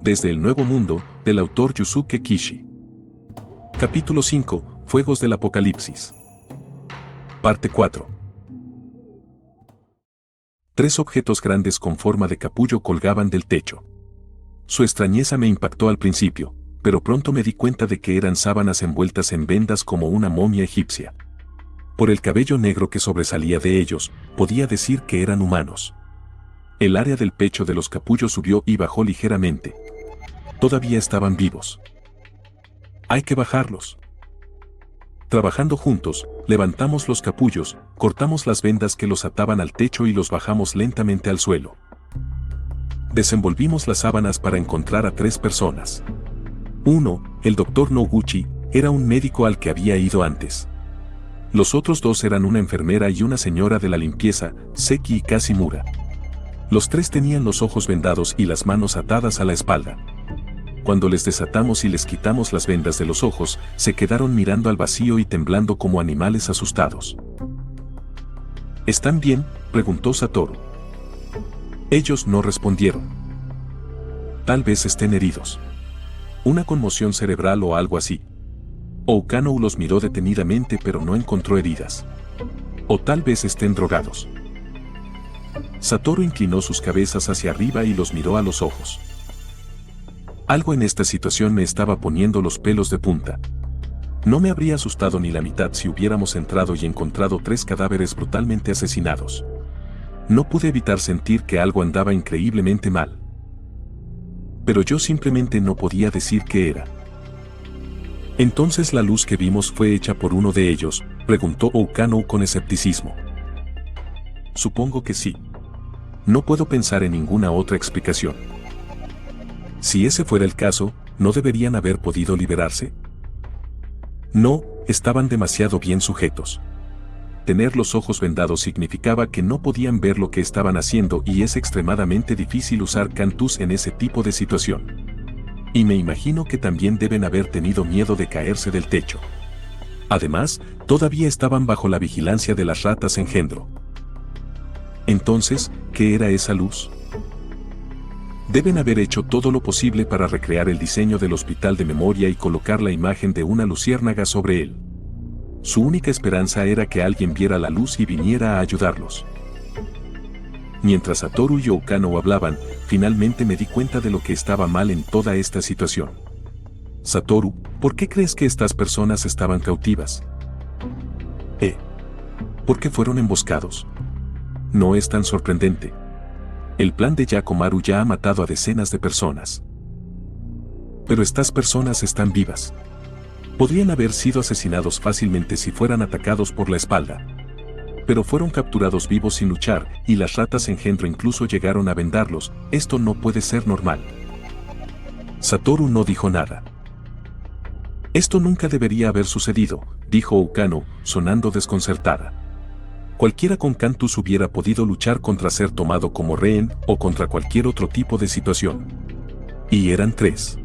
Desde el Nuevo Mundo, del autor Yusuke Kishi. Capítulo 5, Fuegos del Apocalipsis. Parte 4. 3 objetos grandes con forma de capullo colgaban del techo. Su extrañeza me impactó al principio, pero pronto me di cuenta de que eran sábanas envueltas en vendas como una momia egipcia. Por el cabello negro que sobresalía de ellos, podía decir que eran humanos. El área del pecho de los capullos subió y bajó ligeramente. Todavía estaban vivos. Hay que bajarlos. Trabajando juntos, levantamos los capullos, cortamos las vendas que los ataban al techo y los bajamos lentamente al suelo. Desenvolvimos las sábanas para encontrar a 3 personas. Uno, el Dr. Noguchi, era un médico al que había ido antes. Los otros 2 eran una enfermera y una señora de la limpieza, Seki y Kazimura. Los 3 tenían los ojos vendados y las manos atadas a la espalda. Cuando les desatamos y les quitamos las vendas de los ojos, se quedaron mirando al vacío y temblando como animales asustados. ¿Están bien?, preguntó Satoru. Ellos no respondieron. Tal vez estén heridos. Una conmoción cerebral o algo así. Oukanou los miró detenidamente pero no encontró heridas. O tal vez estén drogados. Satoru inclinó sus cabezas hacia arriba y los miró a los ojos. Algo en esta situación me estaba poniendo los pelos de punta. No me habría asustado ni la mitad si hubiéramos entrado y encontrado 3 cadáveres brutalmente asesinados. No pude evitar sentir que algo andaba increíblemente mal. Pero yo simplemente no podía decir qué era. ¿Entonces la luz que vimos fue hecha por uno de ellos?, preguntó Oukanou con escepticismo. Supongo que sí. No puedo pensar en ninguna otra explicación. Si ese fuera el caso, ¿no deberían haber podido liberarse? No, estaban demasiado bien sujetos. Tener los ojos vendados significaba que no podían ver lo que estaban haciendo y es extremadamente difícil usar cantus en ese tipo de situación. Y me imagino que también deben haber tenido miedo de caerse del techo. Además, todavía estaban bajo la vigilancia de las ratas engendro. Entonces, ¿qué era esa luz? Deben haber hecho todo lo posible para recrear el diseño del hospital de memoria y colocar la imagen de una luciérnaga sobre él. Su única esperanza era que alguien viera la luz y viniera a ayudarlos. Mientras Satoru y Oukanou hablaban, finalmente me di cuenta de lo que estaba mal en toda esta situación. Satoru, ¿por qué crees que estas personas estaban cautivas? ¿Por qué fueron emboscados? No es tan sorprendente. El plan de Yakomaru ya ha matado a decenas de personas. Pero estas personas están vivas. Podrían haber sido asesinados fácilmente si fueran atacados por la espalda. Pero fueron capturados vivos sin luchar, y las ratas engendro incluso llegaron a vendarlos. Esto no puede ser normal. Satoru no dijo nada. Esto nunca debería haber sucedido, dijo Oukanou, sonando desconcertada. Cualquiera con cantus hubiera podido luchar contra ser tomado como rehén o contra cualquier otro tipo de situación. Y eran 3.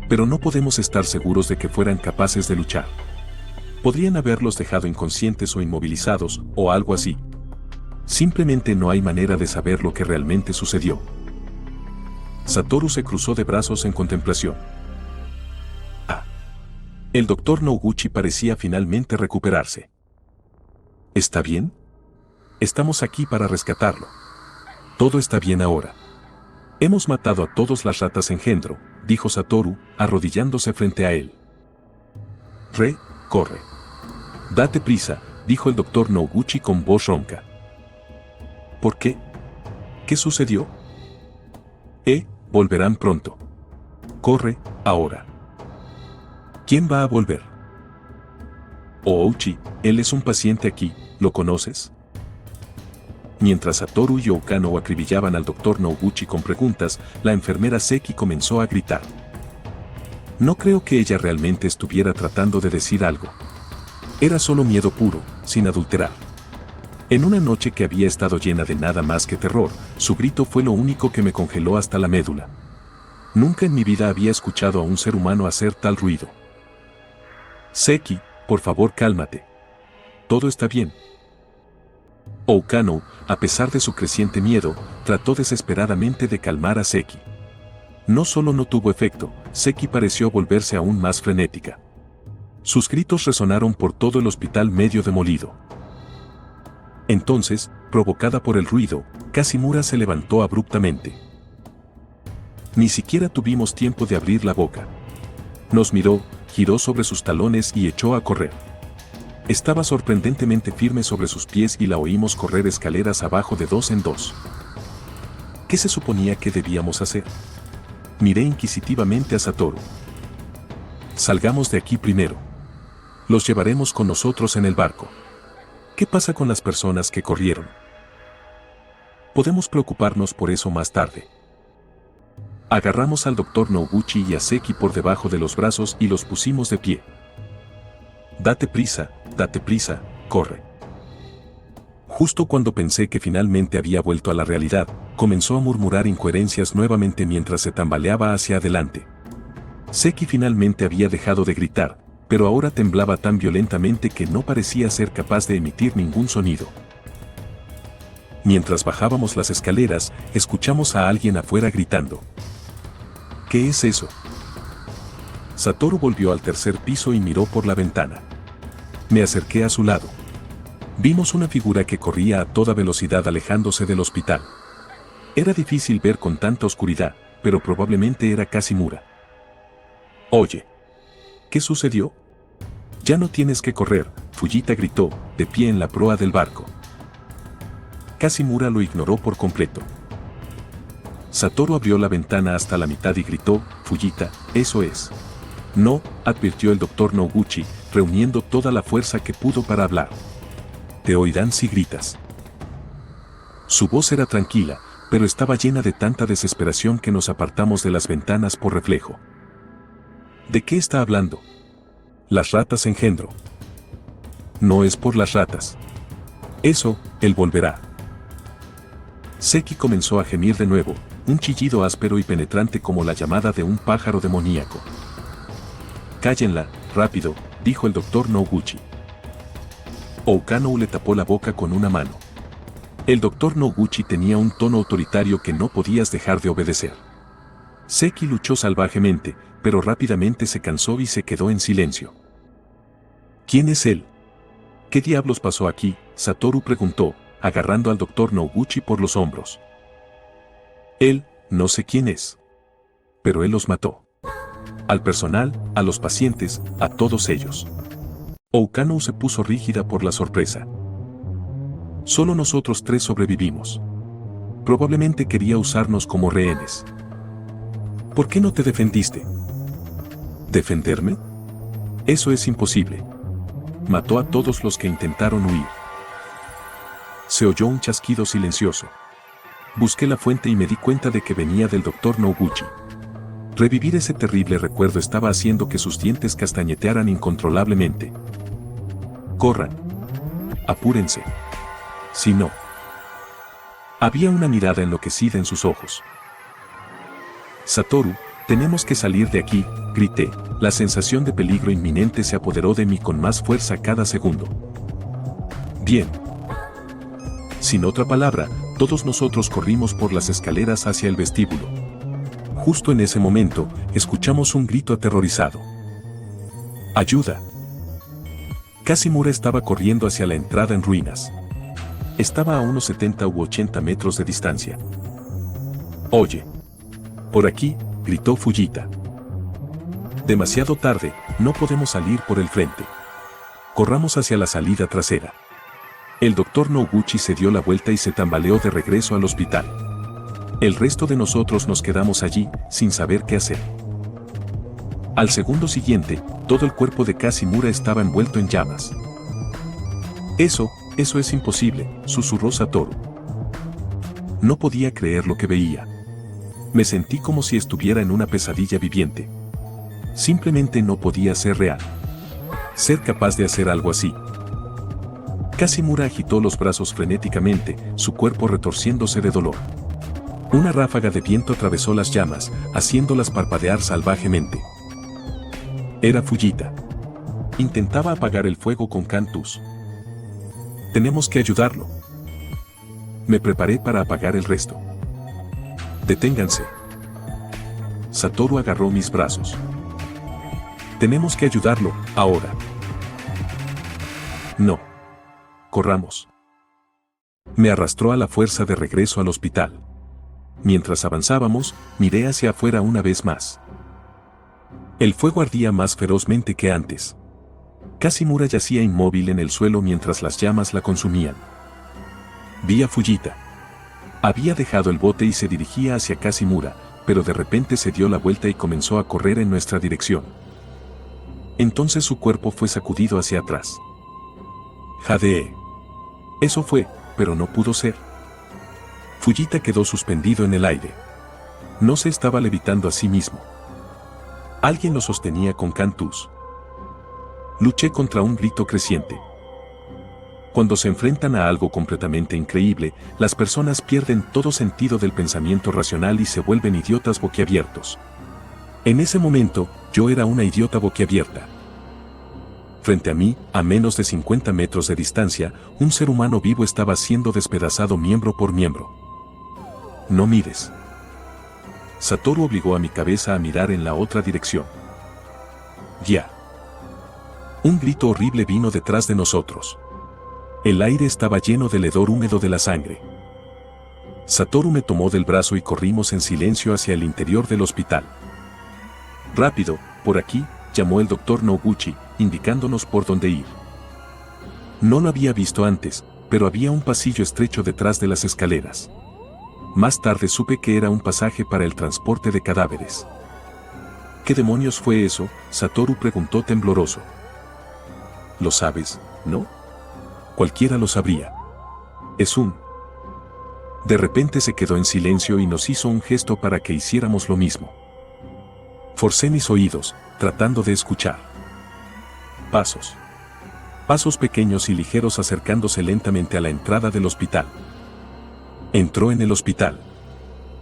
Pero no podemos estar seguros de que fueran capaces de luchar. Podrían haberlos dejado inconscientes o inmovilizados, o algo así. Simplemente no hay manera de saber lo que realmente sucedió. Satoru se cruzó de brazos en contemplación. El Dr. Noguchi parecía finalmente recuperarse. ¿Está bien? Estamos aquí para rescatarlo. Todo está bien ahora. Hemos matado a todas las ratas engendro, dijo Satoru, arrodillándose frente a él. Corre. Date prisa, dijo el Dr. Noguchi con voz ronca. ¿Por qué? ¿Qué sucedió? Volverán pronto. Corre, ahora. ¿Quién va a volver? Ouchi, él es un paciente aquí, ¿lo conoces? Mientras Satoru y Oukanou acribillaban al Dr. Noguchi con preguntas, la enfermera Seki comenzó a gritar. No creo que ella realmente estuviera tratando de decir algo. Era solo miedo puro, sin adulterar. En una noche que había estado llena de nada más que terror, su grito fue lo único que me congeló hasta la médula. Nunca en mi vida había escuchado a un ser humano hacer tal ruido. Seki, por favor cálmate. Todo está bien. Oukanou, a pesar de su creciente miedo, trató desesperadamente de calmar a Seki. No solo no tuvo efecto, Seki pareció volverse aún más frenética. Sus gritos resonaron por todo el hospital medio demolido. Entonces, provocada por el ruido, Kazimura se levantó abruptamente. Ni siquiera tuvimos tiempo de abrir la boca. Nos miró, giró sobre sus talones y echó a correr. Estaba sorprendentemente firme sobre sus pies y la oímos correr escaleras abajo de 2 en 2. ¿Qué se suponía que debíamos hacer? Miré inquisitivamente a Satoru. Salgamos de aquí primero. Los llevaremos con nosotros en el barco. ¿Qué pasa con las personas que corrieron? Podemos preocuparnos por eso más tarde. Agarramos al Dr. Noguchi y a Seki por debajo de los brazos y los pusimos de pie. Date prisa, corre. Justo cuando pensé que finalmente había vuelto a la realidad, comenzó a murmurar incoherencias nuevamente mientras se tambaleaba hacia adelante. Seki finalmente había dejado de gritar, pero ahora temblaba tan violentamente que no parecía ser capaz de emitir ningún sonido. Mientras bajábamos las escaleras, escuchamos a alguien afuera gritando. ¿Qué es eso? Satoru volvió al tercer piso y miró por la ventana. Me acerqué a su lado. Vimos una figura que corría a toda velocidad alejándose del hospital. Era difícil ver con tanta oscuridad, pero probablemente era Kazimura. Oye, ¿qué sucedió? Ya no tienes que correr, Fujita gritó, de pie en la proa del barco. Kazimura lo ignoró por completo. Satoru abrió la ventana hasta la mitad y gritó, Fujita, eso es. No, advirtió el Dr. Noguchi, reuniendo toda la fuerza que pudo para hablar. Te oirán si gritas. Su voz era tranquila, pero estaba llena de tanta desesperación que nos apartamos de las ventanas por reflejo. ¿De qué está hablando? Las ratas engendro. No es por las ratas. Eso, él volverá. Seki comenzó a gemir de nuevo, un chillido áspero y penetrante como la llamada de un pájaro demoníaco. Cállenla, rápido, dijo el Dr. Noguchi. Oukanou le tapó la boca con una mano. El Dr. Noguchi tenía un tono autoritario que no podías dejar de obedecer. Seki luchó salvajemente, pero rápidamente se cansó y se quedó en silencio. ¿Quién es él? ¿Qué diablos pasó aquí? Satoru preguntó, agarrando al Dr. Noguchi por los hombros. Él, no sé quién es. Pero él los mató. Al personal, a los pacientes, a todos ellos. Oukanou se puso rígida por la sorpresa. Solo nosotros 3 sobrevivimos. Probablemente quería usarnos como rehenes. ¿Por qué no te defendiste? ¿Defenderme? Eso es imposible. Mató a todos los que intentaron huir. Se oyó un chasquido silencioso. Busqué la fuente y me di cuenta de que venía del Dr. Noguchi. Revivir ese terrible recuerdo estaba haciendo que sus dientes castañetearan incontrolablemente. Corran. Apúrense. Si no. Había una mirada enloquecida en sus ojos. Satoru, tenemos que salir de aquí, grité. La sensación de peligro inminente se apoderó de mí con más fuerza cada segundo. Bien. Sin otra palabra, todos nosotros corrimos por las escaleras hacia el vestíbulo. Justo en ese momento, escuchamos un grito aterrorizado. ¡Ayuda! Kazimura estaba corriendo hacia la entrada en ruinas. Estaba a unos 70 u 80 metros de distancia. Oye. Por aquí, gritó Fujita. Demasiado tarde, no podemos salir por el frente. Corramos hacia la salida trasera. El Dr. Noguchi se dio la vuelta y se tambaleó de regreso al hospital. El resto de nosotros nos quedamos allí, sin saber qué hacer. Al segundo siguiente, todo el cuerpo de Kazimura estaba envuelto en llamas. Eso es imposible, susurró Satoru. No podía creer lo que veía. Me sentí como si estuviera en una pesadilla viviente. Simplemente no podía ser real. Ser capaz de hacer algo así. Kazimura agitó los brazos frenéticamente, su cuerpo retorciéndose de dolor. Una ráfaga de viento atravesó las llamas, haciéndolas parpadear salvajemente. Era Fujita. Intentaba apagar el fuego con cantus. Tenemos que ayudarlo. Me preparé para apagar el resto. Deténganse. Satoru agarró mis brazos. Tenemos que ayudarlo, ahora. No. Corramos. Me arrastró a la fuerza de regreso al hospital. Mientras avanzábamos, miré hacia afuera una vez más. El fuego ardía más ferozmente que antes. Kazimura yacía inmóvil en el suelo mientras las llamas la consumían. Vi a Fujita. Había dejado el bote y se dirigía hacia Kazimura, pero de repente se dio la vuelta y comenzó a correr en nuestra dirección. Entonces su cuerpo fue sacudido hacia atrás. Jadeé. Eso fue, pero no pudo ser. Fujita quedó suspendido en el aire. No se estaba levitando a sí mismo. Alguien lo sostenía con cantus. Luché contra un grito creciente. Cuando se enfrentan a algo completamente increíble, las personas pierden todo sentido del pensamiento racional y se vuelven idiotas boquiabiertos. En ese momento, yo era una idiota boquiabierta. Frente a mí, a menos de 50 metros de distancia, un ser humano vivo estaba siendo despedazado miembro por miembro. No mires. Satoru obligó a mi cabeza a mirar en la otra dirección. Ya. Un grito horrible vino detrás de nosotros. El aire estaba lleno del hedor húmedo de la sangre. Satoru me tomó del brazo y corrimos en silencio hacia el interior del hospital. Rápido, por aquí, llamó el doctor Noguchi, indicándonos por dónde ir. No lo había visto antes, pero había un pasillo estrecho detrás de las escaleras. Más tarde supe que era un pasaje para el transporte de cadáveres. ¿Qué demonios fue eso?, Satoru preguntó tembloroso. Lo sabes, ¿no? Cualquiera lo sabría. Es un... De repente se quedó en silencio y nos hizo un gesto para que hiciéramos lo mismo. Forcé mis oídos, tratando de escuchar. Pasos. Pasos pequeños y ligeros acercándose lentamente a la entrada del hospital. Entró en el hospital.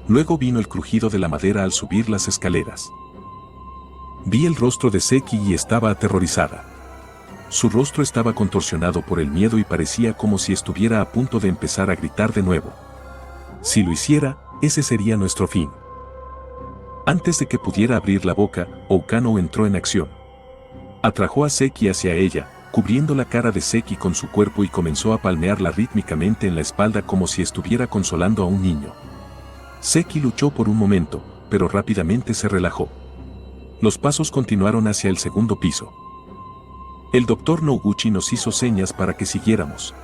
Luego vino el crujido de la madera al subir las escaleras. Vi el rostro de Seki y estaba aterrorizada. Su rostro estaba contorsionado por el miedo y parecía como si estuviera a punto de empezar a gritar de nuevo. Si lo hiciera, ese sería nuestro fin. Antes de que pudiera abrir la boca, Oukano entró en acción. Atrajo a Seki hacia ella, cubriendo la cara de Seki con su cuerpo y comenzó a palmearla rítmicamente en la espalda como si estuviera consolando a un niño. Seki luchó por un momento, pero rápidamente se relajó. Los pasos continuaron hacia el segundo piso. El doctor Noguchi nos hizo señas para que siguiéramos.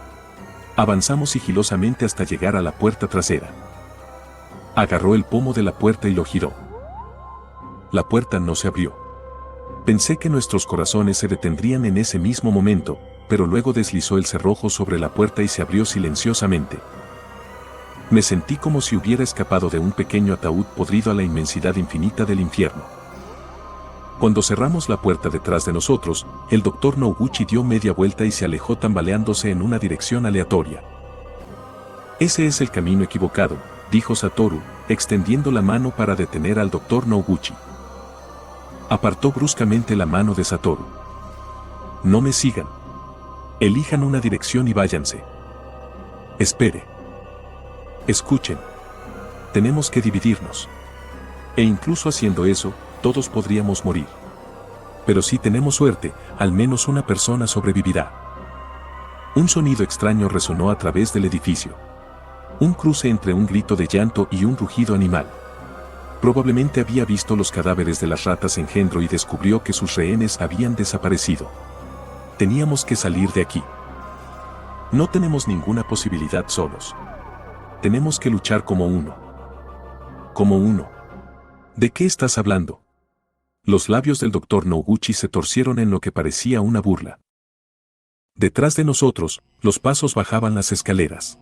Avanzamos sigilosamente hasta llegar a la puerta trasera. Agarró el pomo de la puerta y lo giró. La puerta no se abrió. Pensé que nuestros corazones se detendrían en ese mismo momento, pero luego deslizó el cerrojo sobre la puerta y se abrió silenciosamente. Me sentí como si hubiera escapado de un pequeño ataúd podrido a la inmensidad infinita del infierno. Cuando cerramos la puerta detrás de nosotros, el doctor Noguchi dio media vuelta y se alejó tambaleándose en una dirección aleatoria. Ese es el camino equivocado, dijo Satoru, extendiendo la mano para detener al doctor Noguchi. Apartó bruscamente la mano de Satoru. No me sigan. Elijan una dirección y váyanse. Espere. Escuchen. Tenemos que dividirnos. E incluso haciendo eso, todos podríamos morir. Pero si tenemos suerte, al menos una persona sobrevivirá. Un sonido extraño resonó a través del edificio. Un cruce entre un grito de llanto y un rugido animal. Probablemente había visto los cadáveres de las ratas engendro y descubrió que sus rehenes habían desaparecido. Teníamos que salir de aquí. No tenemos ninguna posibilidad solos. Tenemos que luchar como uno. Como uno. ¿De qué estás hablando? Los labios del doctor Noguchi se torcieron en lo que parecía una burla. Detrás de nosotros, los pasos bajaban las escaleras.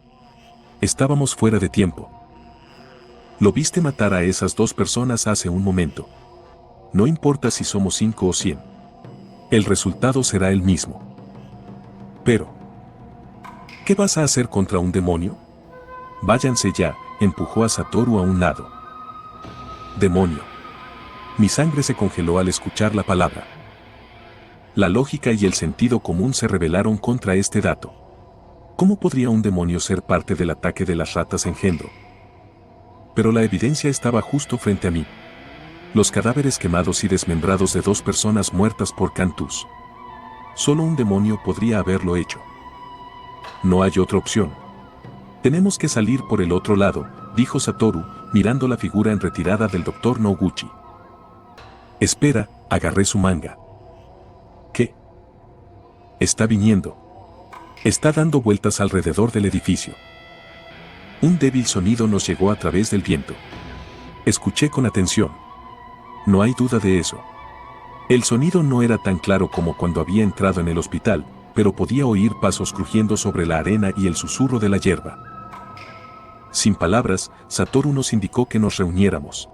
Estábamos fuera de tiempo. Lo viste matar a esas dos personas hace un momento. No importa si somos 5 o 100. El resultado será el mismo. Pero, ¿qué vas a hacer contra un demonio? Váyanse ya, empujó a Satoru a un lado. Demonio. Mi sangre se congeló al escuchar la palabra. La lógica y el sentido común se rebelaron contra este dato. ¿Cómo podría un demonio ser parte del ataque de las ratas engendro? Pero la evidencia estaba justo frente a mí. Los cadáveres quemados y desmembrados de 2 personas muertas por Cantus. Solo un demonio podría haberlo hecho. No hay otra opción. Tenemos que salir por el otro lado, dijo Satoru, mirando la figura en retirada del Dr. Noguchi. Espera, agarré su manga. ¿Qué? Está viniendo. Está dando vueltas alrededor del edificio. Un débil sonido nos llegó a través del viento. Escuché con atención. No hay duda de eso. El sonido no era tan claro como cuando había entrado en el hospital, pero podía oír pasos crujiendo sobre la arena y el susurro de la hierba. Sin palabras, Satoru nos indicó que nos reuniéramos.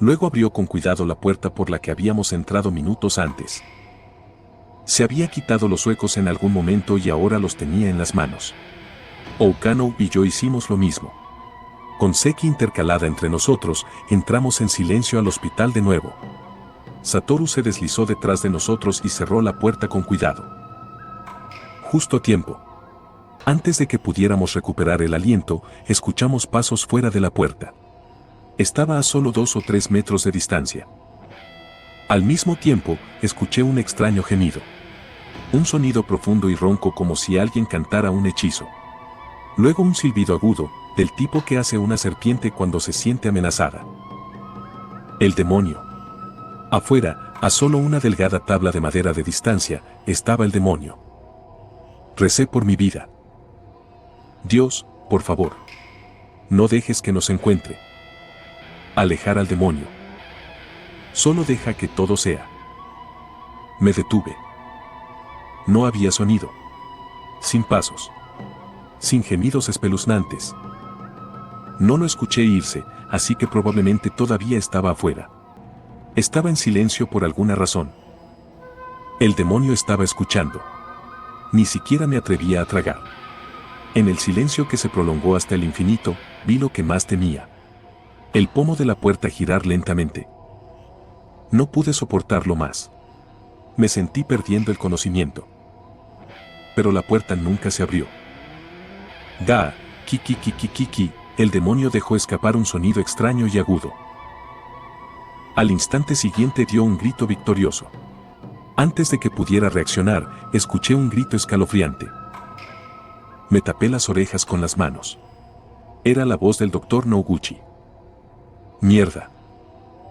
Luego abrió con cuidado la puerta por la que habíamos entrado minutos antes. Se había quitado los huecos en algún momento y ahora los tenía en las manos. Oukano y yo hicimos lo mismo. Con Seki intercalada entre nosotros, entramos en silencio al hospital de nuevo. Satoru se deslizó detrás de nosotros y cerró la puerta con cuidado. Justo a tiempo. Antes de que pudiéramos recuperar el aliento, escuchamos pasos fuera de la puerta. Estaba a solo 2 o 3 metros de distancia. Al mismo tiempo, escuché un extraño gemido. Un sonido profundo y ronco como si alguien cantara un hechizo. Luego un silbido agudo, del tipo que hace una serpiente cuando se siente amenazada. El demonio. Afuera, a solo una delgada tabla de madera de distancia, estaba el demonio. Recé por mi vida. Dios, por favor. No dejes que nos encuentre. Alejar al demonio. Solo deja que todo sea. Me detuve. No había sonido. Sin pasos. Sin gemidos espeluznantes. No lo escuché irse, así que probablemente todavía estaba afuera. Estaba en silencio por alguna razón. El demonio estaba escuchando. Ni siquiera me atrevía a tragar. En el silencio que se prolongó hasta el infinito, vi lo que más temía. El pomo de la puerta girar lentamente. No pude soportarlo más. Me sentí perdiendo el conocimiento. Pero la puerta nunca se abrió. Ga, ki, el demonio dejó escapar un sonido extraño y agudo. Al instante siguiente dio un grito victorioso. Antes de que pudiera reaccionar, escuché un grito escalofriante. Me tapé las orejas con las manos. Era la voz del Dr. Noguchi. Mierda.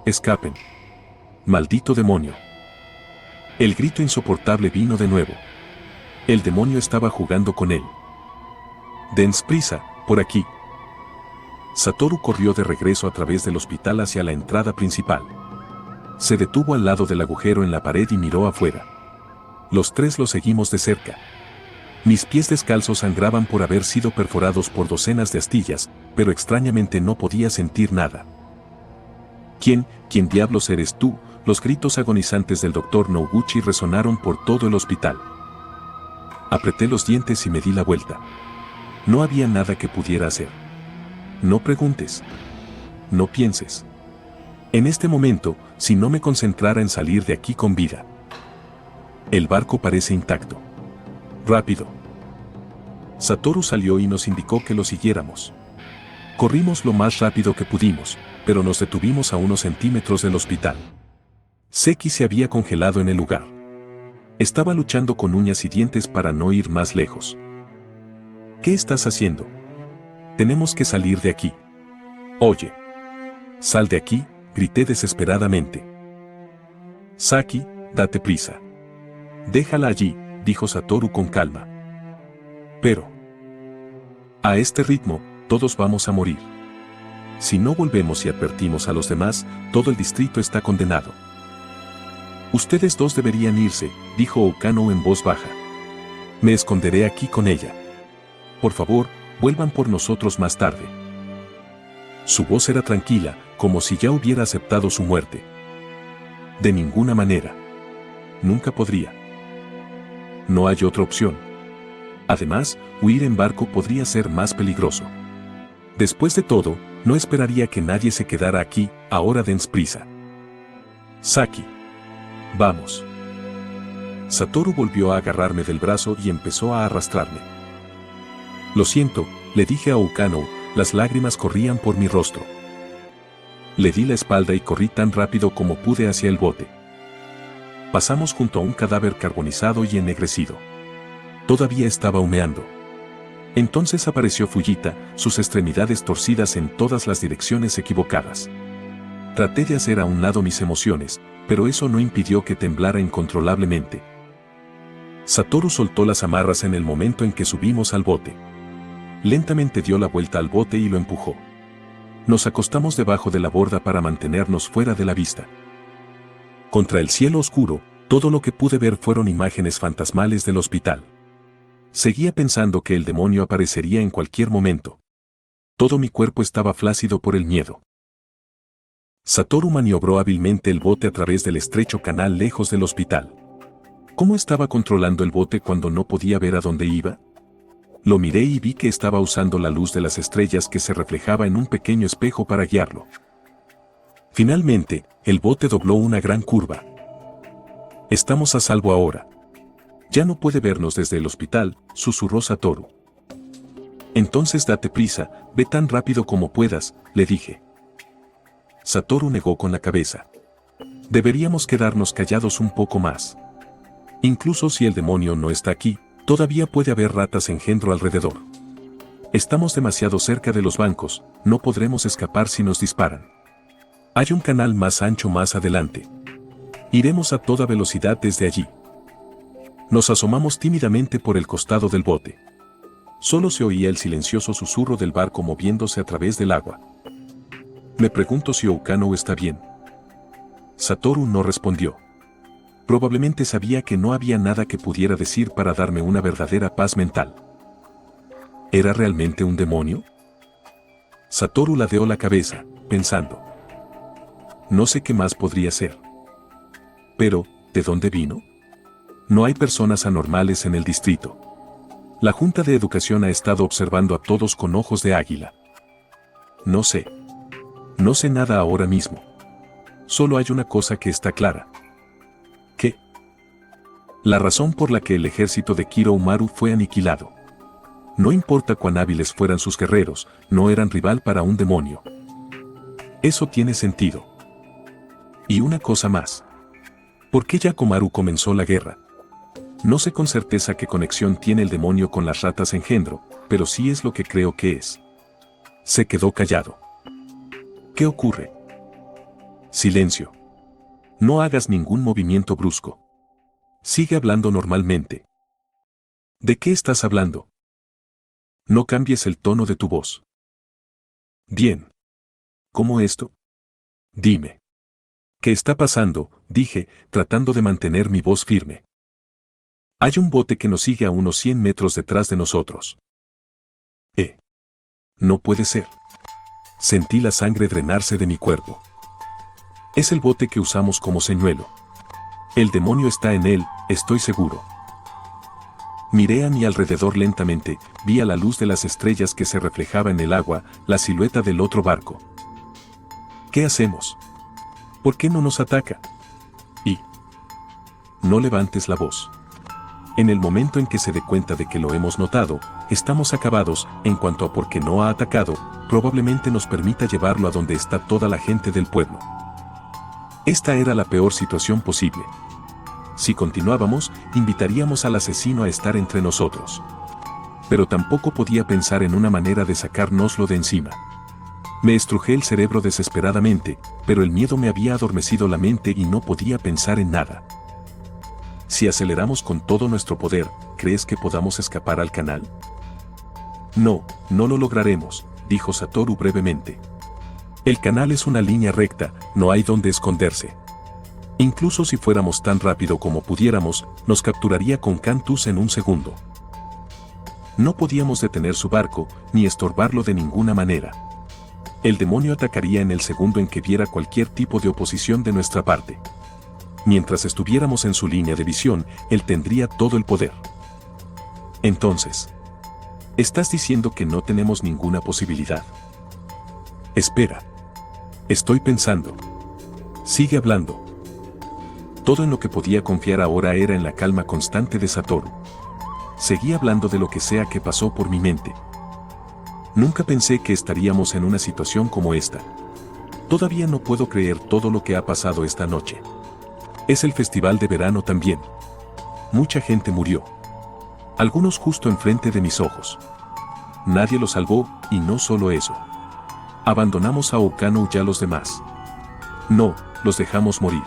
Escapen. Maldito demonio. El grito insoportable vino de nuevo. El demonio estaba jugando con él. Dens prisa, por aquí. Satoru corrió de regreso a través del hospital hacia la entrada principal. Se detuvo al lado del agujero en la pared y miró afuera. Los 3 lo seguimos de cerca. Mis pies descalzos sangraban por haber sido perforados por docenas de astillas, pero extrañamente no podía sentir nada. ¿Quién diablos eres tú? Los gritos agonizantes del Dr. Noguchi resonaron por todo el hospital. Apreté los dientes y me di la vuelta. No había nada que pudiera hacer. No preguntes. No pienses. En este momento, si no me concentrara en salir de aquí con vida. El barco parece intacto. Rápido. Satoru salió y nos indicó que lo siguiéramos. Corrimos lo más rápido que pudimos, pero nos detuvimos a unos centímetros del hospital. Seki se había congelado en el lugar. Estaba luchando con uñas y dientes para no ir más lejos. ¿Qué estás haciendo? Tenemos que salir de aquí. Oye. Sal de aquí, grité desesperadamente. Saki, date prisa. Déjala allí, dijo Satoru con calma. Pero. A este ritmo, todos vamos a morir. Si no volvemos y advertimos a los demás, todo el distrito está condenado. Ustedes 2 deberían irse, dijo Oukano en voz baja. Me esconderé aquí con ella. Por favor, vuelvan por nosotros más tarde. Su voz era tranquila, como si ya hubiera aceptado su muerte. De ninguna manera. Nunca podría. No hay otra opción. Además, huir en barco podría ser más peligroso. Después de todo, no esperaría que nadie se quedara aquí, ahora dens prisa. Saki. Vamos. Satoru volvió a agarrarme del brazo y empezó a arrastrarme. Lo siento, le dije a Oukano, las lágrimas corrían por mi rostro. Le di la espalda y corrí tan rápido como pude hacia el bote. Pasamos junto a un cadáver carbonizado y ennegrecido. Todavía estaba humeando. Entonces apareció Fujita, sus extremidades torcidas en todas las direcciones equivocadas. Traté de hacer a un lado mis emociones, pero eso no impidió que temblara incontrolablemente. Satoru soltó las amarras en el momento en que subimos al bote. Lentamente dio la vuelta al bote y lo empujó. Nos acostamos debajo de la borda para mantenernos fuera de la vista. Contra el cielo oscuro, todo lo que pude ver fueron imágenes fantasmales del hospital. Seguía pensando que el demonio aparecería en cualquier momento. Todo mi cuerpo estaba flácido por el miedo. Satoru maniobró hábilmente el bote a través del estrecho canal lejos del hospital. ¿Cómo estaba controlando el bote cuando no podía ver a dónde iba? Lo miré y vi que estaba usando la luz de las estrellas que se reflejaba en un pequeño espejo para guiarlo. Finalmente, el bote dobló una gran curva. Estamos a salvo ahora. Ya no puede vernos desde el hospital, susurró Satoru. Entonces date prisa, ve tan rápido como puedas, le dije. Satoru negó con la cabeza. Deberíamos quedarnos callados un poco más. Incluso si el demonio no está aquí, todavía puede haber ratas engendro alrededor. Estamos demasiado cerca de los bancos, no podremos escapar si nos disparan. Hay un canal más ancho más adelante. Iremos a toda velocidad desde allí. Nos asomamos tímidamente por el costado del bote. Solo se oía el silencioso susurro del barco moviéndose a través del agua. Me pregunto si Oukano está bien. Satoru no respondió. Probablemente sabía que no había nada que pudiera decir para darme una verdadera paz mental. ¿Era realmente un demonio? Satoru ladeó la cabeza, pensando. No sé qué más podría ser. Pero, ¿de dónde vino? No hay personas anormales en el distrito. La Junta de Educación ha estado observando a todos con ojos de águila. No sé. No sé nada ahora mismo. Solo hay una cosa que está clara. ¿Qué? La razón por la que el ejército de Kiro Umaru fue aniquilado. No importa cuán hábiles fueran sus guerreros, no eran rival para un demonio. Eso tiene sentido. Y una cosa más. ¿Por qué Yakomaru comenzó la guerra? No sé con certeza qué conexión tiene el demonio con las ratas engendro, pero sí es lo que creo que es. Se quedó callado. ¿Qué ocurre? Silencio. No hagas ningún movimiento brusco. Sigue hablando normalmente. ¿De qué estás hablando? No cambies el tono de tu voz. Bien. ¿Cómo esto? Dime. ¿Qué está pasando?, dije, tratando de mantener mi voz firme. Hay un bote que nos sigue a unos 100 metros detrás de nosotros. No puede ser. Sentí la sangre drenarse de mi cuerpo. Es el bote que usamos como señuelo. El demonio está en él, estoy seguro. Miré a mi alrededor lentamente, vi a la luz de las estrellas que se reflejaba en el agua, la silueta del otro barco. ¿Qué hacemos? ¿Por qué no nos ataca? Y no levantes la voz. En el momento en que se dé cuenta de que lo hemos notado, estamos acabados. En cuanto a por qué no ha atacado, probablemente nos permita llevarlo a donde está toda la gente del pueblo. Esta era la peor situación posible. Si continuábamos, invitaríamos al asesino a estar entre nosotros. Pero tampoco podía pensar en una manera de sacárnoslo de encima. Me estrujé el cerebro desesperadamente, pero el miedo me había adormecido la mente y no podía pensar en nada. Si aceleramos con todo nuestro poder, ¿crees que podamos escapar al canal? No, no lo lograremos, dijo Satoru brevemente. El canal es una línea recta, no hay donde esconderse. Incluso si fuéramos tan rápido como pudiéramos, nos capturaría con Cantus en un segundo. No podíamos detener su barco, ni estorbarlo de ninguna manera. El demonio atacaría en el segundo en que viera cualquier tipo de oposición de nuestra parte. Mientras estuviéramos en su línea de visión, él tendría todo el poder. Entonces, ¿estás diciendo que no tenemos ninguna posibilidad? Espera. Estoy pensando. Sigue hablando. Todo en lo que podía confiar ahora era en la calma constante de Satoru. Seguí hablando de lo que sea que pasó por mi mente. Nunca pensé que estaríamos en una situación como esta. Todavía no puedo creer todo lo que ha pasado esta noche. Es el festival de verano también. Mucha gente murió. Algunos justo enfrente de mis ojos. Nadie los salvó, y no solo eso. Abandonamos a Okano y a los demás. No, los dejamos morir.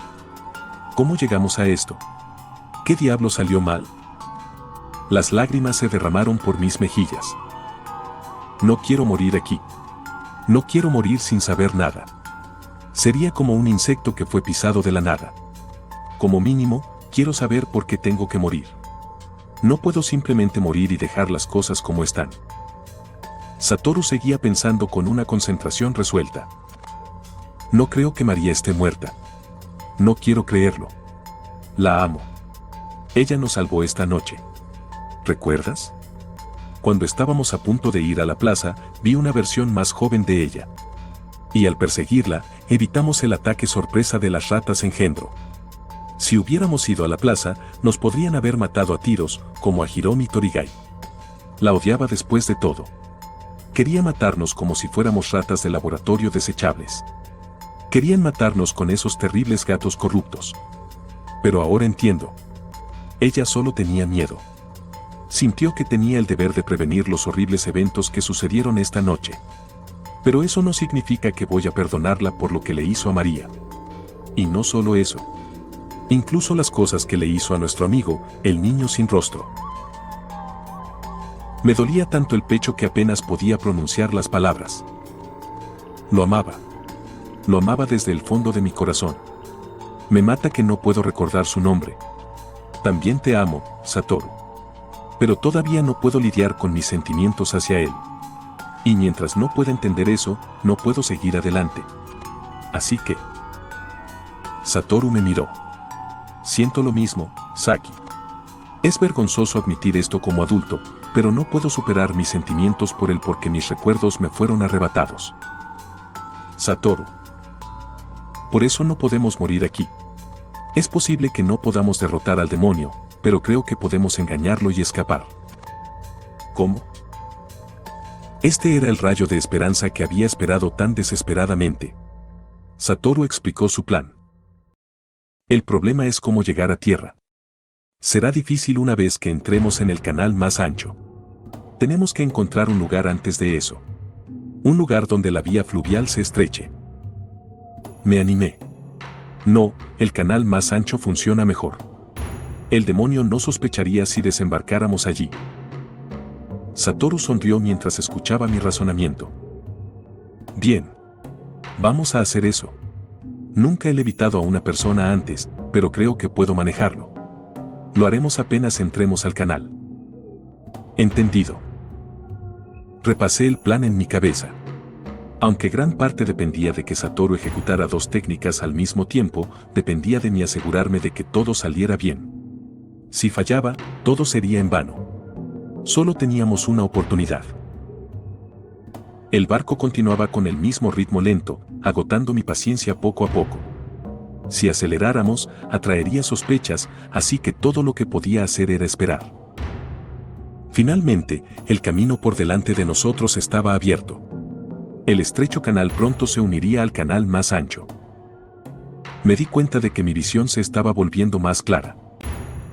¿Cómo llegamos a esto? ¿Qué diablo salió mal? Las lágrimas se derramaron por mis mejillas. No quiero morir aquí. No quiero morir sin saber nada. Sería como un insecto que fue pisado de la nada. Como mínimo, quiero saber por qué tengo que morir. No puedo simplemente morir y dejar las cosas como están. Satoru seguía pensando con una concentración resuelta. No creo que María esté muerta. No quiero creerlo. La amo. Ella nos salvó esta noche. ¿Recuerdas? Cuando estábamos a punto de ir a la plaza, vi una versión más joven de ella. Y al perseguirla, evitamos el ataque sorpresa de las ratas engendro. Si hubiéramos ido a la plaza, nos podrían haber matado a tiros, como a Hiromi Torigai. La odiaba después de todo. Quería matarnos como si fuéramos ratas de laboratorio desechables. Querían matarnos con esos terribles gatos corruptos. Pero ahora entiendo. Ella solo tenía miedo. Sintió que tenía el deber de prevenir los horribles eventos que sucedieron esta noche. Pero eso no significa que voy a perdonarla por lo que le hizo a María. Y no solo eso. Incluso las cosas que le hizo a nuestro amigo, el niño sin rostro. Me dolía tanto el pecho que apenas podía pronunciar las palabras. Lo amaba. Lo amaba desde el fondo de mi corazón. Me mata que no puedo recordar su nombre. También te amo, Satoru. Pero todavía no puedo lidiar con mis sentimientos hacia él. Y mientras no pueda entender eso, no puedo seguir adelante. Así que... Satoru me miró. Siento lo mismo, Saki. Es vergonzoso admitir esto como adulto, pero no puedo superar mis sentimientos por él porque mis recuerdos me fueron arrebatados. Satoru. Por eso no podemos morir aquí. Es posible que no podamos derrotar al demonio, pero creo que podemos engañarlo y escapar. ¿Cómo? Este era el rayo de esperanza que había esperado tan desesperadamente. Satoru explicó su plan. El problema es cómo llegar a tierra. Será difícil una vez que entremos en el canal más ancho. Tenemos que encontrar un lugar antes de eso. Un lugar donde la vía fluvial se estreche. Me animé. No, el canal más ancho funciona mejor. El demonio no sospecharía si desembarcáramos allí. Satoru sonrió mientras escuchaba mi razonamiento. Bien. Vamos a hacer eso. Nunca he levitado a una persona antes, pero creo que puedo manejarlo. Lo haremos apenas entremos al canal. Entendido. Repasé el plan en mi cabeza. Aunque gran parte dependía de que Satoru ejecutara dos técnicas al mismo tiempo, dependía de mí asegurarme de que todo saliera bien. Si fallaba, todo sería en vano. Solo teníamos una oportunidad. El barco continuaba con el mismo ritmo lento, agotando mi paciencia poco a poco. Si aceleráramos, atraería sospechas, así que todo lo que podía hacer era esperar. Finalmente, el camino por delante de nosotros estaba abierto. El estrecho canal pronto se uniría al canal más ancho. Me di cuenta de que mi visión se estaba volviendo más clara.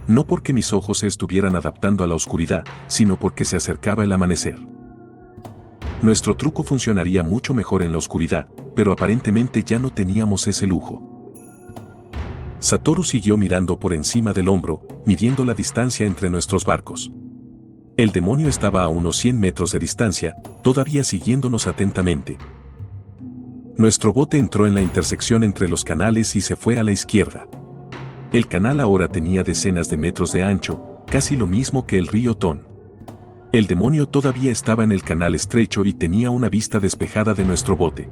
No porque mis ojos se estuvieran adaptando a la oscuridad, sino porque se acercaba el amanecer. Nuestro truco funcionaría mucho mejor en la oscuridad, pero aparentemente ya no teníamos ese lujo. Satoru siguió mirando por encima del hombro, midiendo la distancia entre nuestros barcos. El demonio estaba a unos 100 metros de distancia, todavía siguiéndonos atentamente. Nuestro bote entró en la intersección entre los canales y se fue a la izquierda. El canal ahora tenía decenas de metros de ancho, casi lo mismo que el río Ton. El demonio todavía estaba en el canal estrecho y tenía una vista despejada de nuestro bote.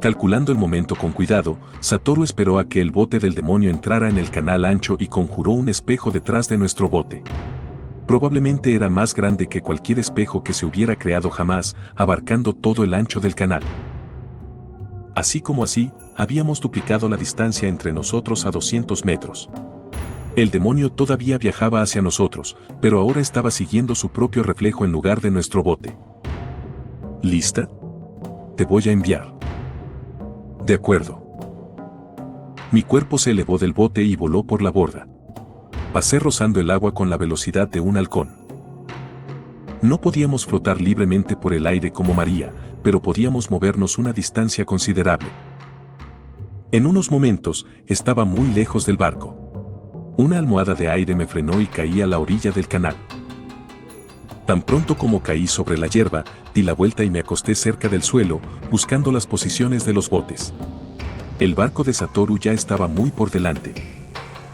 Calculando el momento con cuidado, Satoru esperó a que el bote del demonio entrara en el canal ancho y conjuró un espejo detrás de nuestro bote. Probablemente era más grande que cualquier espejo que se hubiera creado jamás, abarcando todo el ancho del canal. Así como así, habíamos duplicado la distancia entre nosotros a 200 metros. El demonio todavía viajaba hacia nosotros, pero ahora estaba siguiendo su propio reflejo en lugar de nuestro bote. ¿Lista? Te voy a enviar. De acuerdo. Mi cuerpo se elevó del bote y voló por la borda. Pasé rozando el agua con la velocidad de un halcón. No podíamos flotar libremente por el aire como María, pero podíamos movernos una distancia considerable. En unos momentos, estaba muy lejos del barco. Una almohada de aire me frenó y caí a la orilla del canal. Tan pronto como caí sobre la hierba, di la vuelta y me acosté cerca del suelo, buscando las posiciones de los botes. El barco de Satoru ya estaba muy por delante.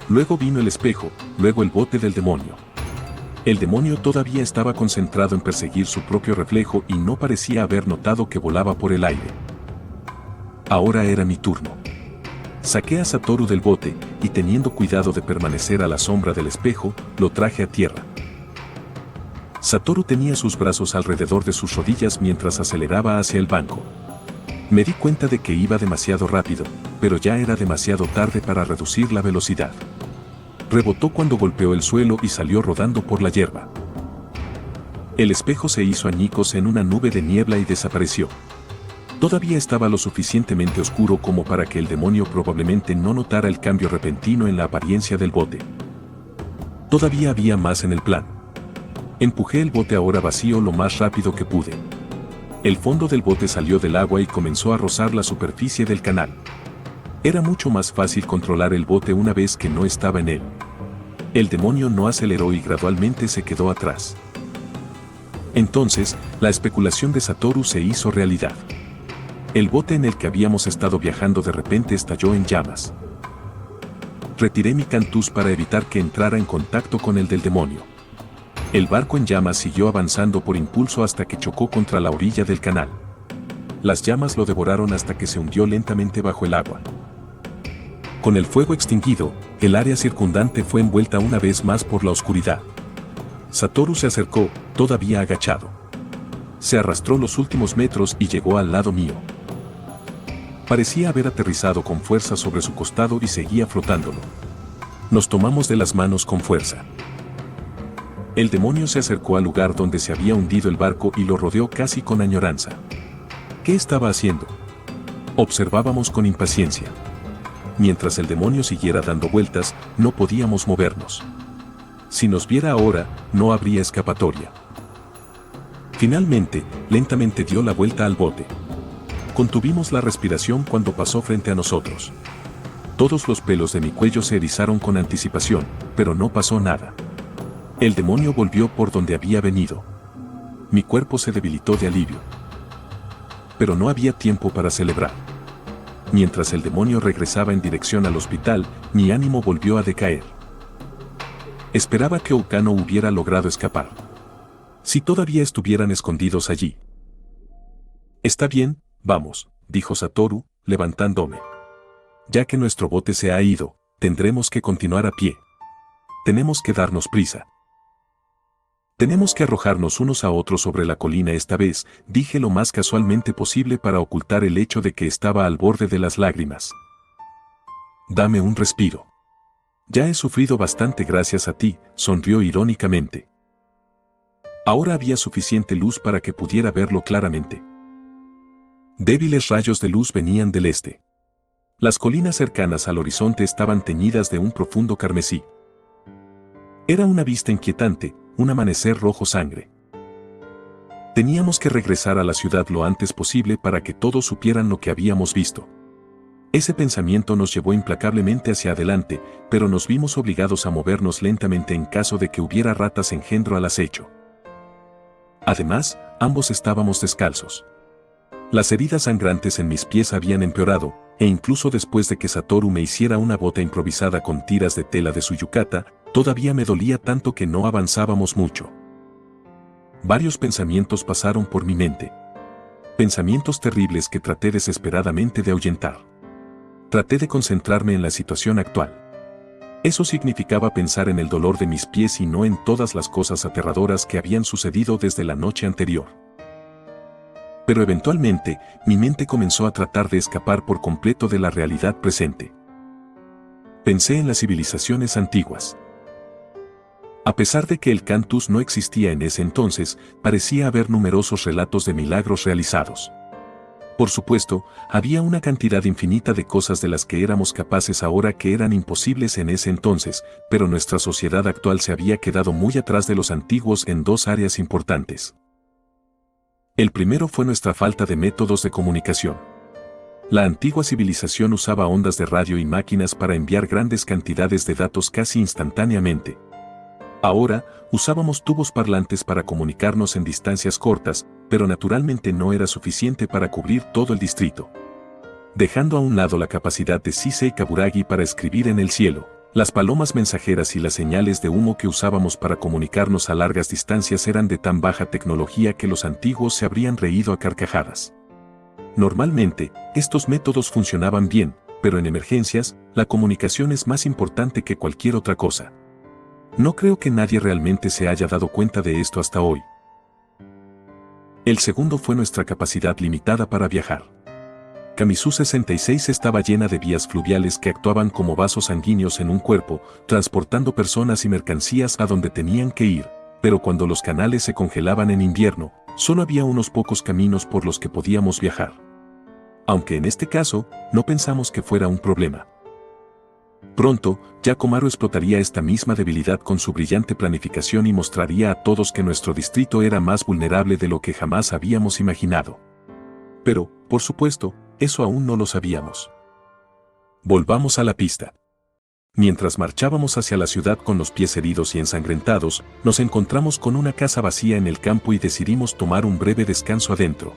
Luego vino el espejo, luego el bote del demonio. El demonio todavía estaba concentrado en perseguir su propio reflejo y no parecía haber notado que volaba por el aire. Ahora era mi turno. Saqué a Satoru del bote y, teniendo cuidado de permanecer a la sombra del espejo, lo traje a tierra. Satoru tenía sus brazos alrededor de sus rodillas mientras aceleraba hacia el banco. Me di cuenta de que iba demasiado rápido, pero ya era demasiado tarde para reducir la velocidad. Rebotó cuando golpeó el suelo y salió rodando por la hierba. El espejo se hizo añicos en una nube de niebla y desapareció. Todavía estaba lo suficientemente oscuro como para que el demonio probablemente no notara el cambio repentino en la apariencia del bote. Todavía había más en el plan. Empujé el bote ahora vacío lo más rápido que pude. El fondo del bote salió del agua y comenzó a rozar la superficie del canal. Era mucho más fácil controlar el bote una vez que no estaba en él. El demonio no aceleró y gradualmente se quedó atrás. Entonces, la especulación de Satoru se hizo realidad. El bote en el que habíamos estado viajando de repente estalló en llamas. Retiré mi cantús para evitar que entrara en contacto con el del demonio. El barco en llamas siguió avanzando por impulso hasta que chocó contra la orilla del canal. Las llamas lo devoraron hasta que se hundió lentamente bajo el agua. Con el fuego extinguido, el área circundante fue envuelta una vez más por la oscuridad. Satoru se acercó, todavía agachado. Se arrastró los últimos metros y llegó al lado mío. Parecía haber aterrizado con fuerza sobre su costado y seguía flotándolo. Nos tomamos de las manos con fuerza. El demonio se acercó al lugar donde se había hundido el barco y lo rodeó casi con añoranza. ¿Qué estaba haciendo? Observábamos con impaciencia. Mientras el demonio siguiera dando vueltas, no podíamos movernos. Si nos viera ahora, no habría escapatoria. Finalmente, lentamente dio la vuelta al bote. Contuvimos la respiración cuando pasó frente a nosotros. Todos los pelos de mi cuello se erizaron con anticipación, pero no pasó nada. El demonio volvió por donde había venido. Mi cuerpo se debilitó de alivio. Pero no había tiempo para celebrar. Mientras el demonio regresaba en dirección al hospital, mi ánimo volvió a decaer. Esperaba que Okano hubiera logrado escapar. Si todavía estuvieran escondidos allí. Está bien, vamos, dijo Satoru, levantándome. Ya que nuestro bote se ha ido, tendremos que continuar a pie. Tenemos que darnos prisa. Tenemos que arrojarnos unos a otros sobre la colina esta vez, dije lo más casualmente posible para ocultar el hecho de que estaba al borde de las lágrimas. Dame un respiro. Ya he sufrido bastante gracias a ti, sonrió irónicamente. Ahora había suficiente luz para que pudiera verlo claramente. Débiles rayos de luz venían del este. Las colinas cercanas al horizonte estaban teñidas de un profundo carmesí. Era una vista inquietante, un amanecer rojo sangre. Teníamos que regresar a la ciudad lo antes posible para que todos supieran lo que habíamos visto. Ese pensamiento nos llevó implacablemente hacia adelante, pero nos vimos obligados a movernos lentamente en caso de que hubiera ratas engendro al acecho. Además, ambos estábamos descalzos. Las heridas sangrantes en mis pies habían empeorado, e incluso después de que Satoru me hiciera una bota improvisada con tiras de tela de su yukata, todavía me dolía tanto que no avanzábamos mucho. Varios pensamientos pasaron por mi mente. Pensamientos terribles que traté desesperadamente de ahuyentar. Traté de concentrarme en la situación actual. Eso significaba pensar en el dolor de mis pies y no en todas las cosas aterradoras que habían sucedido desde la noche anterior. Pero eventualmente, mi mente comenzó a tratar de escapar por completo de la realidad presente. Pensé en las civilizaciones antiguas. A pesar de que el Cantus no existía en ese entonces, parecía haber numerosos relatos de milagros realizados. Por supuesto, había una cantidad infinita de cosas de las que éramos capaces ahora que eran imposibles en ese entonces, pero nuestra sociedad actual se había quedado muy atrás de los antiguos en dos áreas importantes. El primero fue nuestra falta de métodos de comunicación. La antigua civilización usaba ondas de radio y máquinas para enviar grandes cantidades de datos casi instantáneamente. Ahora, usábamos tubos parlantes para comunicarnos en distancias cortas, pero naturalmente no era suficiente para cubrir todo el distrito. Dejando a un lado la capacidad de Sisei Kaburagi para escribir en el cielo, las palomas mensajeras y las señales de humo que usábamos para comunicarnos a largas distancias eran de tan baja tecnología que los antiguos se habrían reído a carcajadas. Normalmente, estos métodos funcionaban bien, pero en emergencias, la comunicación es más importante que cualquier otra cosa. No creo que nadie realmente se haya dado cuenta de esto hasta hoy. El segundo fue nuestra capacidad limitada para viajar. Kamisu 66 estaba llena de vías fluviales que actuaban como vasos sanguíneos en un cuerpo, transportando personas y mercancías a donde tenían que ir, pero cuando los canales se congelaban en invierno, solo había unos pocos caminos por los que podíamos viajar. Aunque en este caso, no pensamos que fuera un problema. Pronto, Yakomaru explotaría esta misma debilidad con su brillante planificación y mostraría a todos que nuestro distrito era más vulnerable de lo que jamás habíamos imaginado. Pero, por supuesto, eso aún no lo sabíamos. Volvamos a la pista. Mientras marchábamos hacia la ciudad con los pies heridos y ensangrentados, nos encontramos con una casa vacía en el campo y decidimos tomar un breve descanso adentro.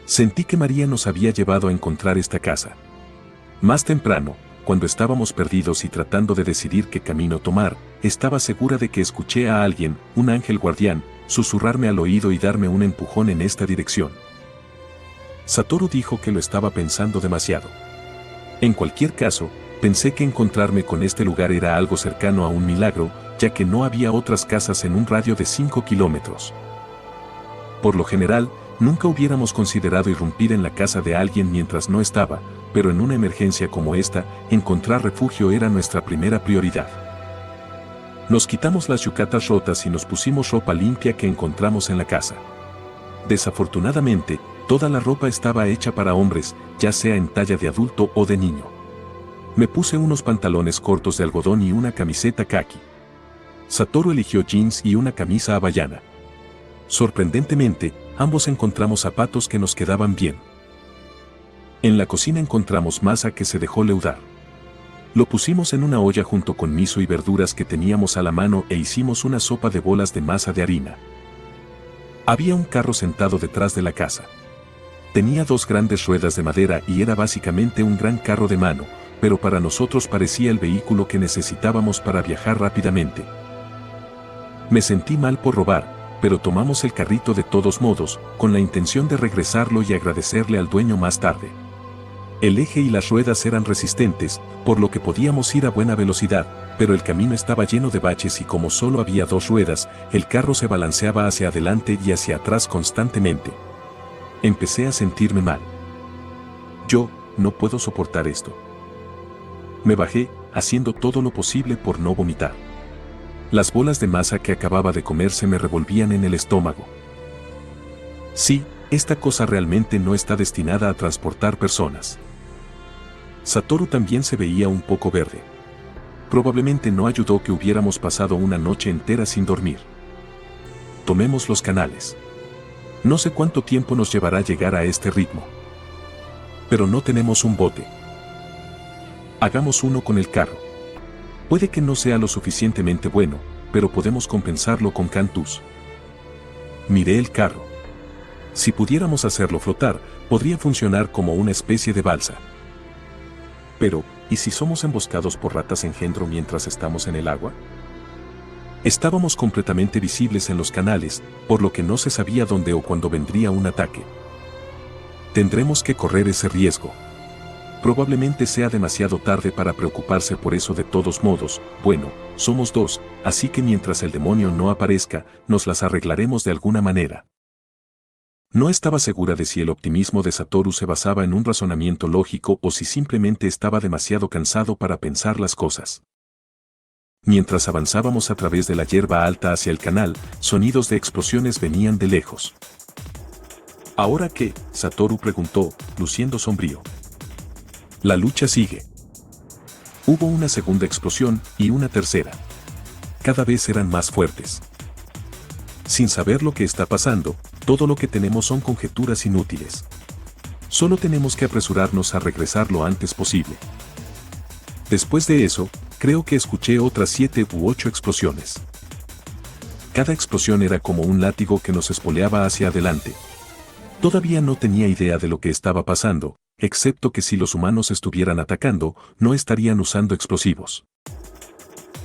Sentí que María nos había llevado a encontrar esta casa. Más temprano, cuando estábamos perdidos y tratando de decidir qué camino tomar, estaba segura de que escuché a alguien, un ángel guardián, susurrarme al oído y darme un empujón en esta dirección. Satoru dijo que lo estaba pensando demasiado. En cualquier caso, pensé que encontrarme con este lugar era algo cercano a un milagro, ya que no había otras casas en un radio de 5 kilómetros. Por lo general, nunca hubiéramos considerado irrumpir en la casa de alguien mientras no estaba, pero en una emergencia como esta, encontrar refugio era nuestra primera prioridad. Nos quitamos las yucatas rotas y nos pusimos ropa limpia que encontramos en la casa. Desafortunadamente, toda la ropa estaba hecha para hombres, ya sea en talla de adulto o de niño. Me puse unos pantalones cortos de algodón y una camiseta kaki. Satoru eligió jeans y una camisa hawaiana. Sorprendentemente, ambos encontramos zapatos que nos quedaban bien. En la cocina encontramos masa que se dejó leudar. Lo pusimos en una olla junto con miso y verduras que teníamos a la mano e hicimos una sopa de bolas de masa de harina. Había un carro sentado detrás de la casa. Tenía dos grandes ruedas de madera y era básicamente un gran carro de mano, pero para nosotros parecía el vehículo que necesitábamos para viajar rápidamente. Me sentí mal por robar, pero tomamos el carrito de todos modos, con la intención de regresarlo y agradecerle al dueño más tarde. El eje y las ruedas eran resistentes, por lo que podíamos ir a buena velocidad, pero el camino estaba lleno de baches y como solo había dos ruedas, el carro se balanceaba hacia adelante y hacia atrás constantemente. Empecé a sentirme mal. Yo no puedo soportar esto. Me bajé, haciendo todo lo posible por no vomitar. Las bolas de masa que acababa de comer se me revolvían en el estómago. Sí, esta cosa realmente no está destinada a transportar personas. Satoru también se veía un poco verde. Probablemente no ayudó que hubiéramos pasado una noche entera sin dormir. Tomemos los canales. No sé cuánto tiempo nos llevará llegar a este ritmo. Pero no tenemos un bote. Hagamos uno con el carro. Puede que no sea lo suficientemente bueno, pero podemos compensarlo con cantus. Miré el carro. Si pudiéramos hacerlo flotar, podría funcionar como una especie de balsa. Pero, ¿y si somos emboscados por ratas engendro mientras estamos en el agua? Estábamos completamente visibles en los canales, por lo que no se sabía dónde o cuándo vendría un ataque. Tendremos que correr ese riesgo. Probablemente sea demasiado tarde para preocuparse por eso de todos modos. Bueno, somos dos, así que mientras el demonio no aparezca, nos las arreglaremos de alguna manera. No estaba segura de si el optimismo de Satoru se basaba en un razonamiento lógico o si simplemente estaba demasiado cansado para pensar las cosas. Mientras avanzábamos a través de la hierba alta hacia el canal, sonidos de explosiones venían de lejos. ¿Ahora qué?, Satoru preguntó, luciendo sombrío. La lucha sigue. Hubo una segunda explosión y una tercera. Cada vez eran más fuertes. Sin saber lo que está pasando, todo lo que tenemos son conjeturas inútiles. Solo tenemos que apresurarnos a regresar lo antes posible. Después de eso, creo que escuché otras 7 u 8 explosiones. Cada explosión era como un látigo que nos espoleaba hacia adelante. Todavía no tenía idea de lo que estaba pasando, excepto que si los humanos estuvieran atacando, no estarían usando explosivos.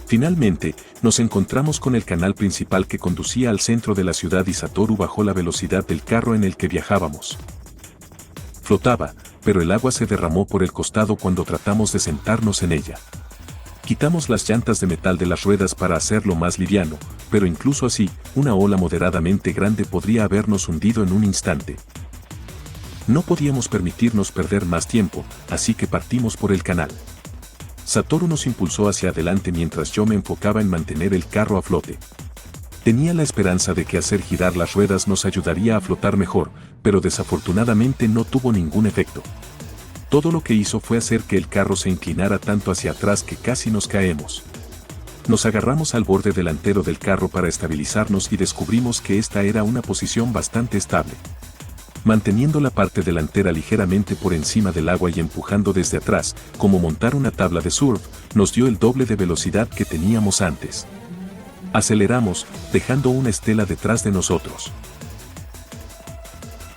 Finalmente, nos encontramos con el canal principal que conducía al centro de la ciudad y Satoru bajó la velocidad del carro en el que viajábamos. Flotaba, pero el agua se derramó por el costado cuando tratamos de sentarnos en ella. Quitamos las llantas de metal de las ruedas para hacerlo más liviano, pero incluso así, una ola moderadamente grande podría habernos hundido en un instante. No podíamos permitirnos perder más tiempo, así que partimos por el canal. Satoru nos impulsó hacia adelante mientras yo me enfocaba en mantener el carro a flote. Tenía la esperanza de que hacer girar las ruedas nos ayudaría a flotar mejor, pero desafortunadamente no tuvo ningún efecto. Todo lo que hizo fue hacer que el carro se inclinara tanto hacia atrás que casi nos caemos. Nos agarramos al borde delantero del carro para estabilizarnos y descubrimos que esta era una posición bastante estable. Manteniendo la parte delantera ligeramente por encima del agua y empujando desde atrás, como montar una tabla de surf, nos dio el doble de velocidad que teníamos antes. Aceleramos, dejando una estela detrás de nosotros.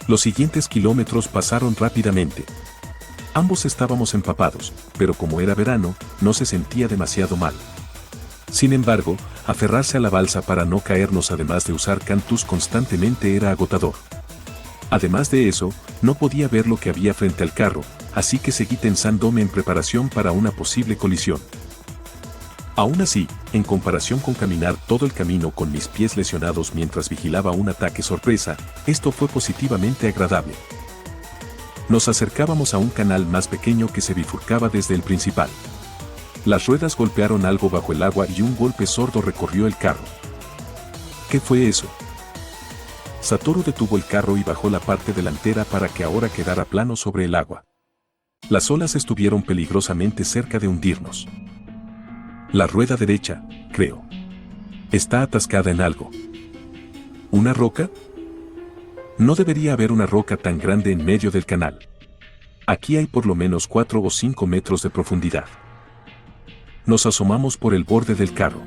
Los siguientes kilómetros pasaron rápidamente. Ambos estábamos empapados, pero como era verano, no se sentía demasiado mal. Sin embargo, aferrarse a la balsa para no caernos además de usar cantus constantemente era agotador. Además de eso, no podía ver lo que había frente al carro, así que seguí tensándome en preparación para una posible colisión. Aún así, en comparación con caminar todo el camino con mis pies lesionados mientras vigilaba un ataque sorpresa, esto fue positivamente agradable. Nos acercábamos a un canal más pequeño que se bifurcaba desde el principal. Las ruedas golpearon algo bajo el agua y un golpe sordo recorrió el carro. ¿Qué fue eso? Satoru detuvo el carro y bajó la parte delantera para que ahora quedara plano sobre el agua. Las olas estuvieron peligrosamente cerca de hundirnos. La rueda derecha, creo. Está atascada en algo. ¿Una roca? No debería haber una roca tan grande en medio del canal. Aquí hay por lo menos 4 o 5 metros de profundidad. Nos asomamos por el borde del carro.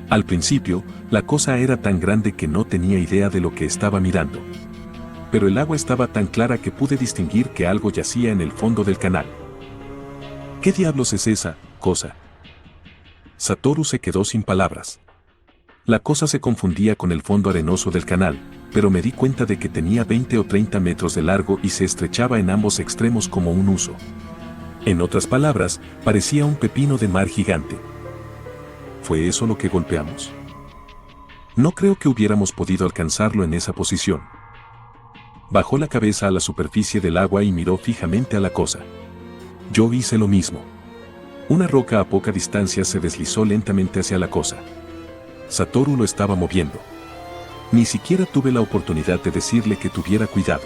Al principio, la cosa era tan grande que no tenía idea de lo que estaba mirando. Pero el agua estaba tan clara que pude distinguir que algo yacía en el fondo del canal. ¿Qué diablos es esa cosa? Satoru se quedó sin palabras. La cosa se confundía con el fondo arenoso del canal, pero me di cuenta de que tenía 20 o 30 metros de largo y se estrechaba en ambos extremos como un huso. En otras palabras, parecía un pepino de mar gigante. ¿Fue eso lo que golpeamos? No creo que hubiéramos podido alcanzarlo en esa posición. Bajó la cabeza a la superficie del agua y miró fijamente a la cosa. Yo hice lo mismo. Una roca a poca distancia se deslizó lentamente hacia la cosa. Satoru lo estaba moviendo. Ni siquiera tuve la oportunidad de decirle que tuviera cuidado.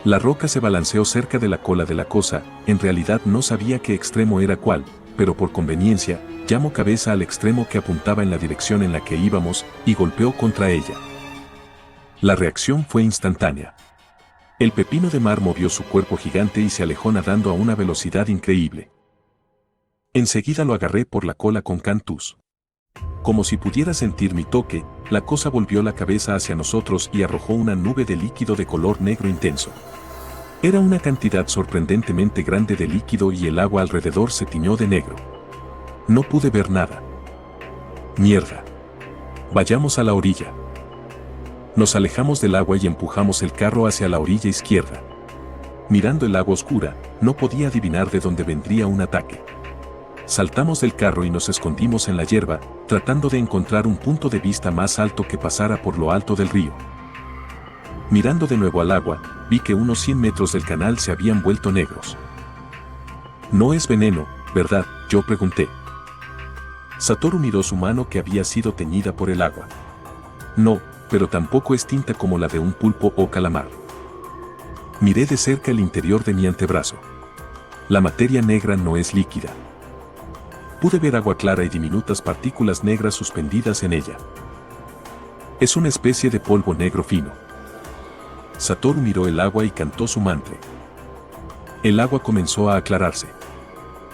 La roca se balanceó cerca de la cola de la cosa, en realidad no sabía qué extremo era cuál, pero por conveniencia, llamó cabeza al extremo que apuntaba en la dirección en la que íbamos y golpeó contra ella. La reacción fue instantánea. El pepino de mar movió su cuerpo gigante y se alejó nadando a una velocidad increíble. Enseguida lo agarré por la cola con cantus. Como si pudiera sentir mi toque, la cosa volvió la cabeza hacia nosotros y arrojó una nube de líquido de color negro intenso. Era una cantidad sorprendentemente grande de líquido y el agua alrededor se tiñó de negro. No pude ver nada. Mierda. Vayamos a la orilla. Nos alejamos del agua y empujamos el carro hacia la orilla izquierda. Mirando el agua oscura, no podía adivinar de dónde vendría un ataque. Saltamos del carro y nos escondimos en la hierba, tratando de encontrar un punto de vista más alto que pasara por lo alto del río. Mirando de nuevo al agua, vi que unos 100 metros del canal se habían vuelto negros. «No es veneno, ¿verdad?», yo pregunté. Satoru miró su mano que había sido teñida por el agua. «No, pero tampoco es tinta como la de un pulpo o calamar. Miré de cerca el interior de mi antebrazo. La materia negra no es líquida. Pude ver agua clara y diminutas partículas negras suspendidas en ella. Es una especie de polvo negro fino. Satoru miró el agua y cantó su mantra. El agua comenzó a aclararse.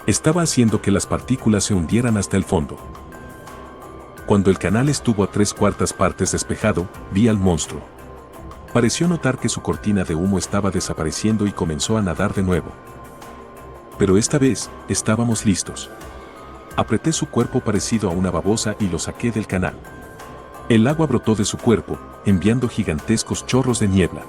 Estaba haciendo que las partículas se hundieran hasta el fondo. Cuando el canal estuvo a 3/4 partes despejado, vi al monstruo. Pareció notar que su cortina de humo estaba desapareciendo y comenzó a nadar de nuevo. Pero esta vez, estábamos listos. Apreté su cuerpo parecido a una babosa y lo saqué del canal. El agua brotó de su cuerpo, enviando gigantescos chorros de niebla.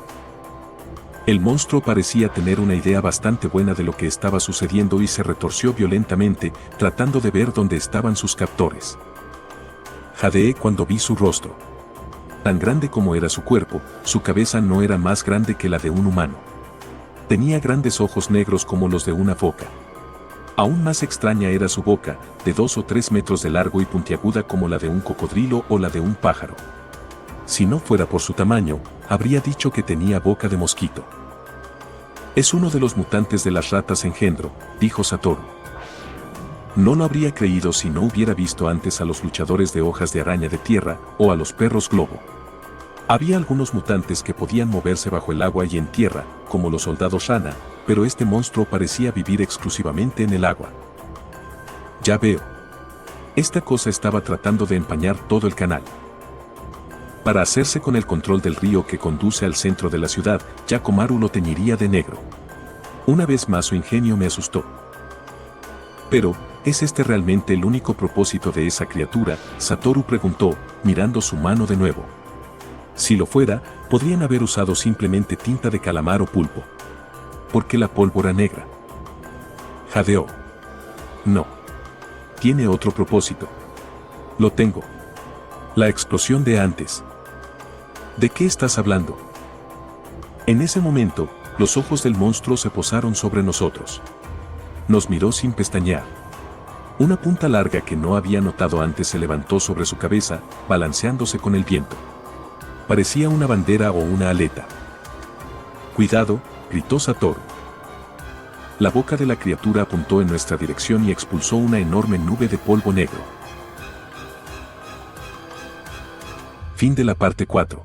El monstruo parecía tener una idea bastante buena de lo que estaba sucediendo y se retorció violentamente, tratando de ver dónde estaban sus captores. Jadeé cuando vi su rostro. Tan grande como era su cuerpo, su cabeza no era más grande que la de un humano. Tenía grandes ojos negros como los de una foca. Aún más extraña era su boca, de 2 o 3 metros de largo y puntiaguda como la de un cocodrilo o la de un pájaro. Si no fuera por su tamaño, habría dicho que tenía boca de mosquito. Es uno de los mutantes de las ratas engendro, dijo Satoru. No lo habría creído si no hubiera visto antes a los luchadores de hojas de araña de tierra o a los perros globo. Había algunos mutantes que podían moverse bajo el agua y en tierra, como los soldados rana, pero este monstruo parecía vivir exclusivamente en el agua. Ya veo. Esta cosa estaba tratando de empañar todo el canal. Para hacerse con el control del río que conduce al centro de la ciudad, Yakomaru lo teñiría de negro. Una vez más su ingenio me asustó. Pero, ¿es este realmente el único propósito de esa criatura?, Satoru preguntó, mirando su mano de nuevo. Si lo fuera, podrían haber usado simplemente tinta de calamar o pulpo. ¿Por qué la pólvora negra? Jadeó. No. Tiene otro propósito. Lo tengo. La explosión de antes. ¿De qué estás hablando? En ese momento, los ojos del monstruo se posaron sobre nosotros. Nos miró sin pestañear. Una punta larga que no había notado antes se levantó sobre su cabeza, balanceándose con el viento. Parecía una bandera o una aleta. «Cuidado», gritó Satoru. La boca de la criatura apuntó en nuestra dirección y expulsó una enorme nube de polvo negro. Fin de la parte 4.